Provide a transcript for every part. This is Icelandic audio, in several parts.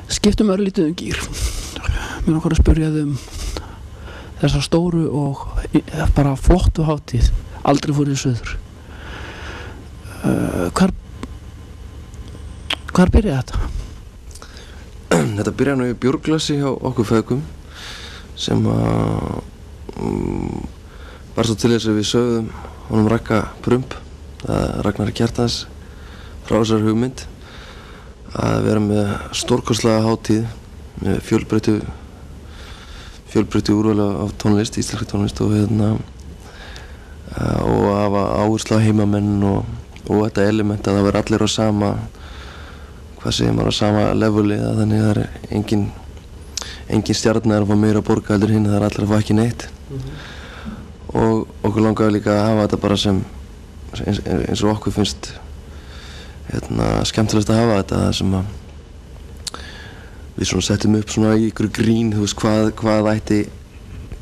Skiptum örlítið gír. Mér langar að spyrja þig þessa stóru og bara flottu hátíð, aldrei fór í suður. Hvar byrjaði þetta? Þetta byrjaði nú í bjórglasi hjá okkur feðgum sem var svo til þess að við sögðum honum Ragga Prump, Ragnar Kjartans, frá þessar hugmynd að vera með stórkostlega hátíð með fjölbreyttu úrval af tónlist, íslenskri tónlist og og hafa áherslu á heimamenn og þetta element að það vera allir á sama, hvað segir maður, á sama leveli, að þannig að það engin stjarna að fá meira að borga heldur hinn, það allir að fá ekki neitt. Og okkur langaði líka að hafa þetta bara sem eins og okkur finnst skemmtilegast að hafa þetta, sem að við svona settum upp svona í ykkur grín, þú veist, hvað ætti,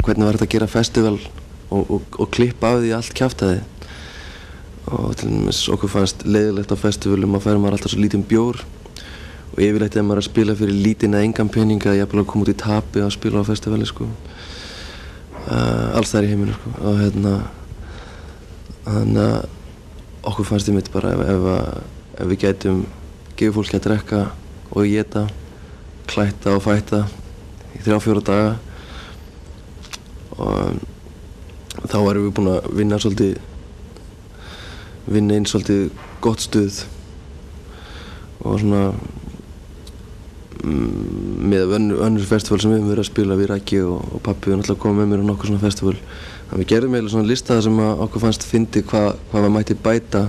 hvernig var þetta að gera festival og klippa af því allt kjaftaði. Og til dæmis okkur fannst leiðilegt á festivalum að færa maður alltaf svo lítinn bjór og yfirleitt ef maður að spila fyrir lítinn eða engan peninga að jafnvel að koma út í tapi að spila á festivali, sko. Alls þar í heiminu, sko. Og þannig að okkur fannst einmitt bara ef við gætum gefið fólki að drekka og éta, klæta og fæta í 3-4 daga og þá erum við búin að vinna inn svolítið gott stuð og svona með önnur festival sem við höfum verið að spila, við Raggi og pabbi og náttúrulega komið með mér á nokkur svona festival. Þannig við gerðum eiginlega svona lista sem að okkur fannst fyndi hvað maður mætti bæta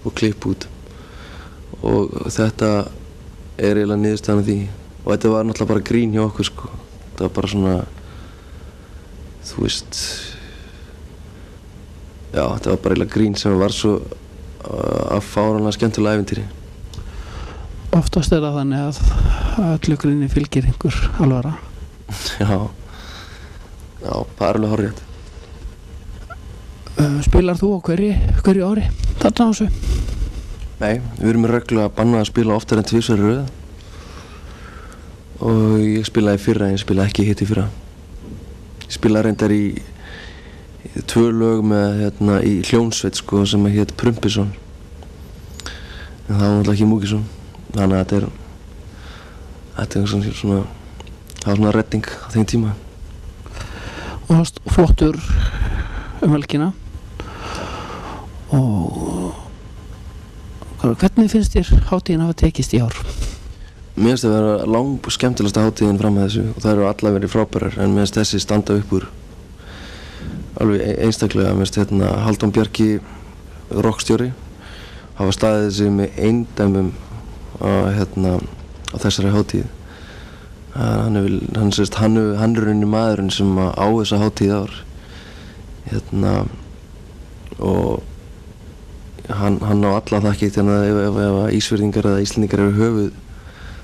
og klippa út og þetta eiginlega niðurstaðan af því og þetta var náttúrulega bara grín hjá okkur, sko. Þetta var bara svona, þú veist, já, þetta var bara eiginlega grín sem var svo að fáránlega skemmtilega ævintýri. Oftast það þannig að öllu gríni fylgir einhver alvara. Já, það alveg hárrétt. Spilar þú á hverju ári þarna á þessu? Nei, við erum með reglu að banna að spila oftar en 2 í röð og ég spilaði í fyrra en ég spilaði ekki hitt í fyrra. Ég spilaði reyndar í 2 lög með í hljónsveit, sko, sem hét Prumpisson en það var náttúrulega ekki Múkisson, þannig að þetta er svona það var svona redding á þeim tíma. Og það var flottur helgina og hvernig finnst þér hátíðin hafa tekist í ár? Mér finnst það að vera lang skemmtilegasta hátíðin fram að þessu og það eru allar verið frábærar en mér finnst þessi standa upp úr alveg einstaklega. Mér finnst Halldór Bjarki, rockstjóri, hafa staðið sig með eindæmum á þessari hátíð. Hann er rauninni maðurinn sem á þessa hátíð ár og hann á alla þakkir ef Ísfirðingar eða Íslendingar eru höfuð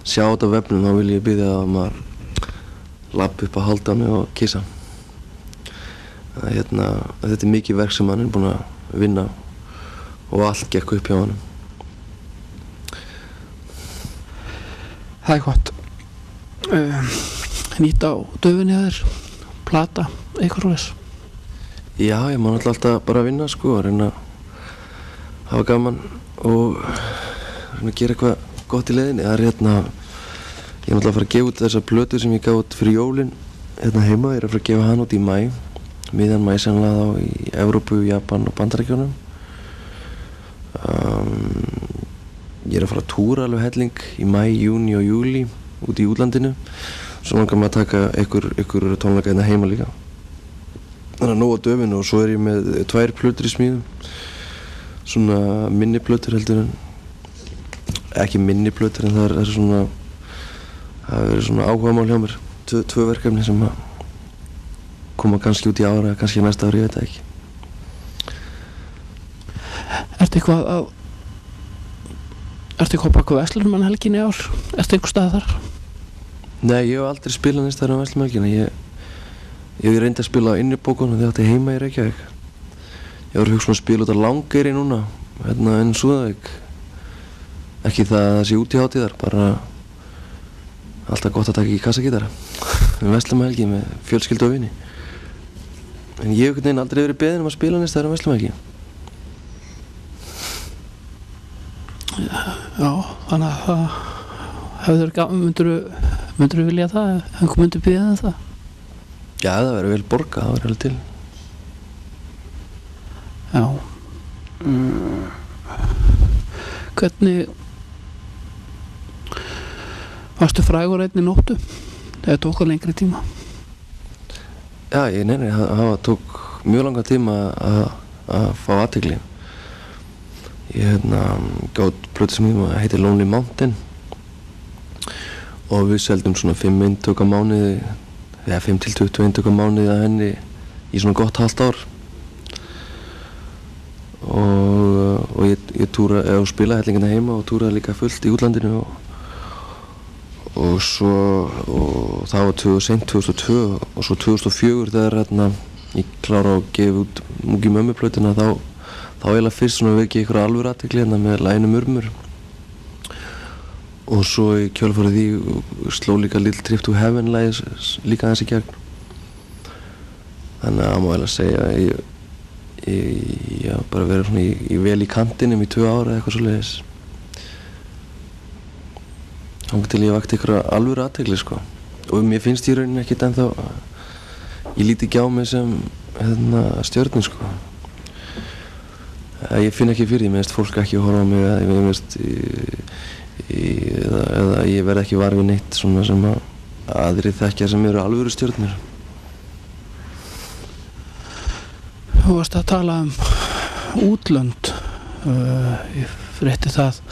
sjá þetta á vefnum, þá vil ég biðja að maður labbi upp að halda mig og kissa. Þetta er mikið verk sem hann er búinn að vinna og allt gekk upp hjá honum. Það er gott. Nýta á döfinni að þér, plata, eitthvað svoleiðis? Já, ég má alltaf bara vinna, sko, að reyna að hafa gaman og reyna að gera eitthvað gott í leiðinni. Það er ég er náttúrulega að fara að gefa út þessa plötu sem ég gaf út fyrir jólin heima. Ég er að fara að gefa hann út í maí, miðjan maí sennilega þá í Evrópu, Japan og Bandaríkjunum. Ég er að fara að túra alveg helling í maí, júní og júlí út í útlandinu. Svo langar maður að taka ykkur tónleika hérna heima líka. Þannig að nóg á döfinu og svo er ég með 2 plötur í smíðum. Svona minni plötur heldur en ekki minni plötur en það er svona það verið svona áhugamál hjá mér. 2 verkefni sem að koma kannski út í ára eða kannski næsta ári, ég veit það ekki. Ertu eitthvað bak við Verslunarmann helgin í ár? Ertu einhver stað þar? Nei, ég hef aldrei spilað neins þar á Verslunarmann helgina. Ég reyndi að spila á Innibókunum þegar þetta heima í Reykjavík. Ég var að hugsa að spila út á Langeyri núna, inn Súðavík. Ekki það að það sé út í hátíðar, bara alltaf gott að taka í kassagítara Vestlumahelgi með fjölskyldu og vini en ég hef einhvern veginn aldrei verið beðinn að spila næst þegar Vestlumahelgi. Já, þannig að það myndur vilja það einhver myndur býða það? Já, það verður vel borgað, það verður alveg til. Já. Hvernig varstu frægur einni nóttu? Það tók það lengri tíma? Já, það tók mjög langa tíma að fá athygli. Ég gátt plötu sem heitir Lonely Mountain og við seldum svona 5 eintök á mánuði, eða 5 til 20 eintök á mánuði að henni í svona gott halvt ár. Og ég túraði og spilaði hellingina heima og túraði líka fullt í útlandinu og það var 2002 og svo 2004 þegar ég klára að gefa út Múgi mömmu plötuna þá eiginlega fyrst svona vekki ykkur alvöru athygli með laginu Murmur og svo í kjölfarið því sló líka Little Trip to Heaven lagið líka aðeins í gegn. Þannig að má eiginlega segja ég haf bara verið svona í vel í kantinum í 2 ára eða eitthvað svoleiðis. Þangað til ég vakti ykkur alvöru athygli sko. Og mér finnst í rauninni ekkert ennþá ég líti ekki á mig sem stjörnu sko. Ég finn ekki fyrir því, mér finnst fólk ekki að horfa á mig eða mér finnst eða ég verð ekki var við neitt svona sem að aðrir þekkja sem eru alvöru stjörnur. Þú varst að tala útlönd. Ég frétti það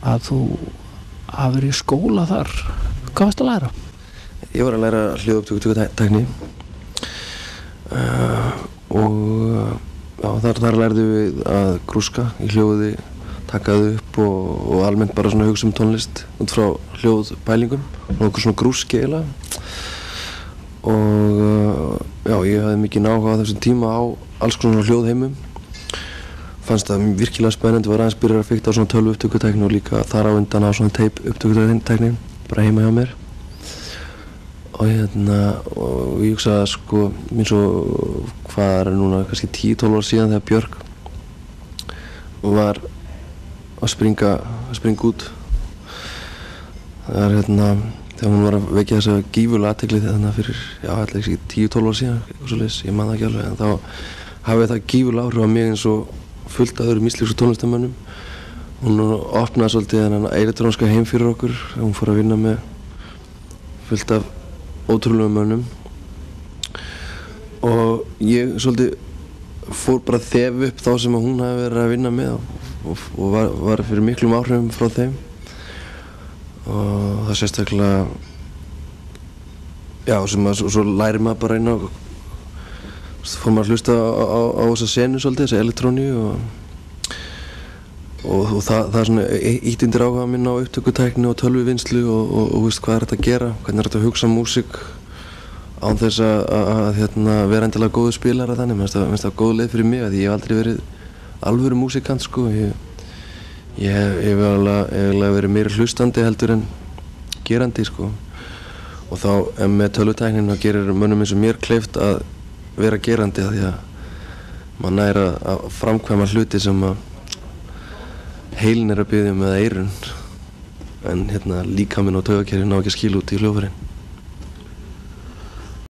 að þú hafðir í skóla þar. Hvað varst að læra? Ég var að læra hljóðupptökutækni og þar lærðum við að grúska í hljóði, taka þau upp og almennt bara svona hugsa tónlist út frá hljóðpælingum og okkur svona grúski eiginlega. Og já, ég hafði mikið áhuga á þessum tíma á alls konar hljóðheimum. Fannst það virkilega spennandi, var aðeins byrjar að fikta á svona tölvuupptökutækni og líka þar á undan á svona tape upptökutækni bara heima hjá mér. Og og ég hugsaði sko, eins og hvað núna kannski 10-12 ár síðan þegar Björk var að springa út. Það þegar hún var að vekja þessa gífurlega athygli fyrir, ætla ekki 10-12 ár síðan, eitthvað svoleiðis, ég man það ekki alveg, en þá hafði það gífurlega áhrif á mig eins og fullt af öðrum íslenskum tónlistarmönnum. Hún opnaði svolítið þennan elektrónska heim fyrir okkur, hún fór að vinna með fullt af ótrúlegum mönnum og ég svolítið fór bara að þefa upp þá sem hún hafi verið að vinna með og var fyrir miklum áhrifum frá þeim og það sérstaklega sem að svo lærir maður bara inn á fór maður að hlusta á þessa senu svolítið, þessa elektróni og það svona ítt undir áhuga minn á upptökutækni og tölvuvinnslu og veist hvað þetta að gera, hvernig þetta að hugsa músík án þess að vera endilega góður spilara þannig. Mér finnst það góð leið fyrir mig því ég hef aldrei verið alvöru músíkant sko. Ég hef eiginlega verið meira hlustandi heldur en gerandi sko. Og þá með tölvutæknin þá gerir mönnum eins og mér kleift að vera gerandi því að maður nær að framkvæma hluti sem að heilin að biðja með eyrun en líkaminn og taugakerfið ná ekki að skila út í hljóðfærin.